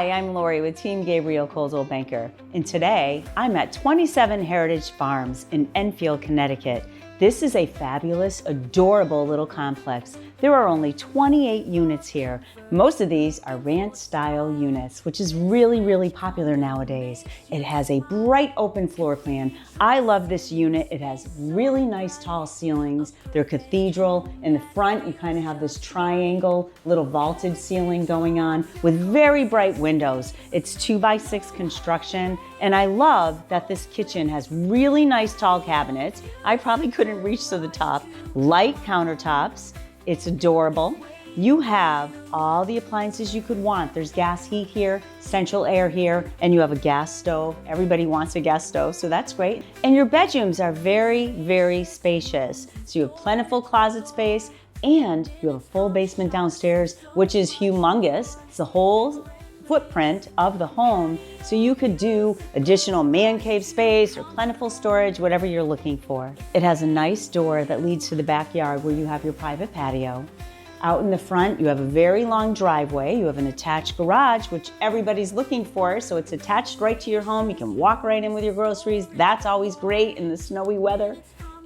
Hi, I'm Lori with Team Gabriel Coldwell Banker, and today I'm at 27 Heritage Farms in Enfield, Connecticut. This is a fabulous, adorable little complex. There are only 28 units here. Most of these are ranch-style units, which is really popular nowadays. It has a bright open floor plan. I love this unit. It has really nice tall ceilings. They're cathedral. In the front, you kind of have this triangle, little vaulted ceiling going on with very bright windows. It's 2x6 construction, and I love that this kitchen has really nice tall cabinets. I probably couldn't reach to the top. Light countertops. It's adorable. You have all the appliances you could want. There's gas heat here, central air here, and you have a gas stove. Everybody wants a gas stove, so that's great. And your bedrooms are very spacious. So you have plentiful closet space, and you have a full basement downstairs, which is humongous. It's the whole footprint of the home, so you could do additional man cave space or plentiful storage, whatever you're looking for. It has a nice door that leads to the backyard where you have your private patio. Out in the front, you have a very long driveway. You have an attached garage, which everybody's looking for, so it's attached right to your home. You can walk right in with your groceries. That's always great in the snowy weather.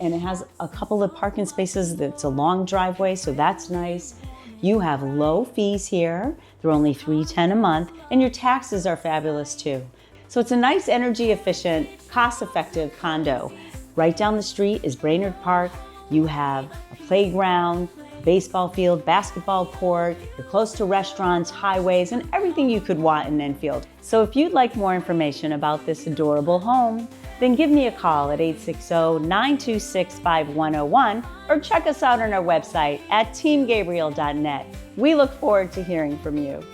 And it has a couple of parking spaces. That's a long driveway, so that's nice. You have low fees here. They're only $310 a month, and your taxes are fabulous too. So it's a nice, energy efficient, cost-effective condo. Right down the street is Brainard Park. You have a playground, baseball field, basketball court. You're close to restaurants, highways, and everything you could want in Enfield. So if you'd like more information about this adorable home, then give me a call at 860-926-5101 or check us out on our website at teamgabriel.net. We look forward to hearing from you.